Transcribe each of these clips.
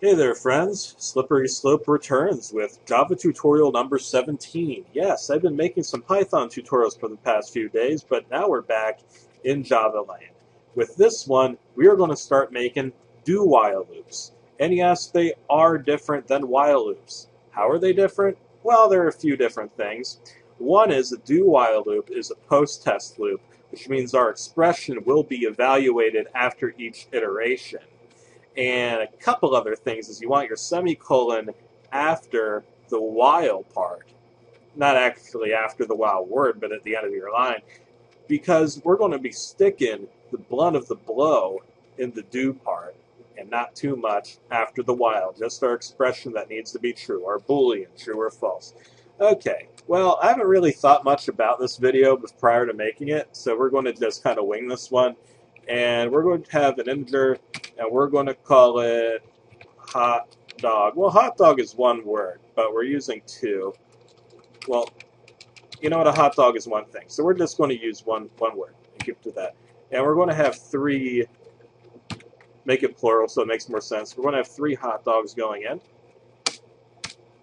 Hey there, friends. Slippery Slope returns with Java tutorial number 17. Yes, I've been making some Python tutorials for the past few days, but now we're back in Java land. With this one, we are going to start making do-while loops. And yes, they are different than while loops. How are they different? Well, there are a few different things. One is a do-while loop is a post-test loop, which means our expression will be evaluated after each iteration. And a couple other things is you want your semicolon after the while part. Not actually after the while word, but at the end of your line. Because we're going to be sticking the blunt of the blow in the do part and not too much after the while. Just our expression that needs to be true, our Boolean, true or false. Okay, well, I haven't really thought much about this video prior to making it, so we're going to just kind of wing this one. And we're going to have an integer, and we're going to call it hot dog. Well, hot dog is one word, but we're using two. Well, you know what? A hot dog is one thing. So we're just going to use one word and keep to that. And we're going to have three, make it plural so it makes more sense. We're going to have three hot dogs going in.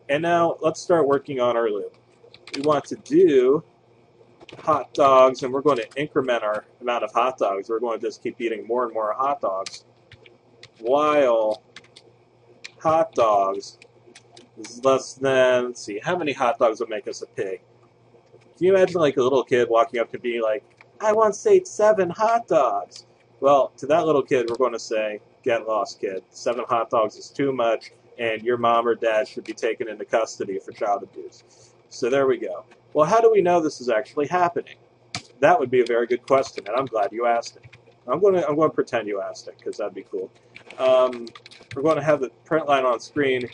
And now let's start working on our loop. We want to do hot dogs, and we're going to increment our amount of hot dogs. We're going to just keep eating more and more hot dogs while hot dogs is less than, let's see, how many hot dogs would make us a pig? Can you imagine like a little kid walking up to be like, I once ate 7 hot dogs? Well, to that little kid, we're going to say, get lost, kid. 7 hot dogs is too much, and your mom or dad should be taken into custody for child abuse. So there we go. Well, how do we know this is actually happening? That would be a very good question, and I'm glad you asked it. I'm going to pretend you asked it, because that'd be cool. We're going to have the print line on screen,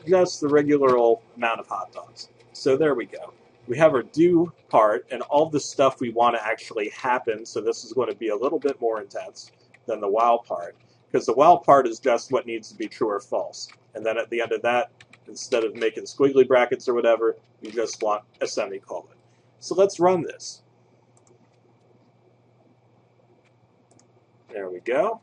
just the regular old amount of hot dogs. So there we go. We have our do part and all the stuff we want to actually happen, so this is going to be a little bit more intense than the while part, because the while part is just what needs to be true or false. And then at the end of that, instead of making squiggly brackets or whatever, you just want a semicolon. So let's run this. There we go.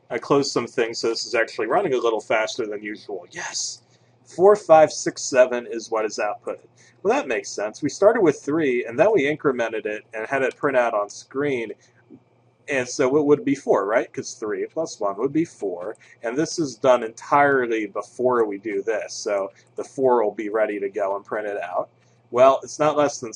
I closed some things, so this is actually running a little faster than usual. Yes! 4, 5, 6, 7 is what is outputted. Well, that makes sense. We started with 3, and then we incremented it and had it print out on screen. And so it would be 4, right? Because 3 plus 1 would be 4. And this is done entirely before we do this. So the 4 will be ready to go and print it out. Well, it's not less than...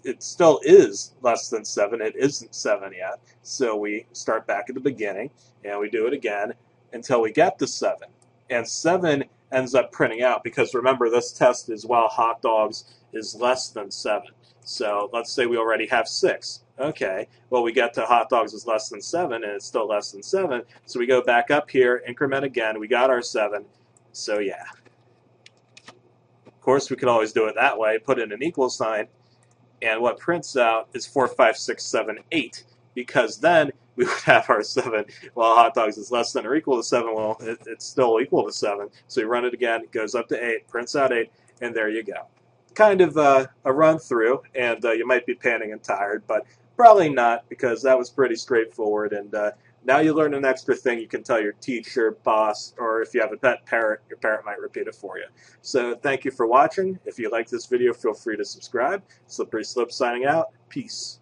It still is less than 7. It isn't 7 yet. So we start back at the beginning, and we do it again until we get to 7. And 7 ends up printing out, because remember, this test is while hot dogs is less than 7. So let's say we already have 6. Okay, well, we get to hot dogs is less than 7, and it's still less than 7. So we go back up here, increment again. We got our 7. So yeah. Of course, we could always do it that way, put in an equal sign, and what prints out is 4, 5, 6, 7, 8, because then we would have our 7. Well, hot dogs is less than or equal to 7. Well, it's still equal to 7. So you run it again, it goes up to 8, prints out 8, and there you go. Kind of a run through, and you might be panting and tired, but probably not, because that was pretty straightforward. And now you learn an extra thing you can tell your teacher, boss, or if you have a pet parrot, your parrot might repeat it for you. So thank you for watching. If you like this video, feel free to subscribe. Slippery Slope signing out. Peace.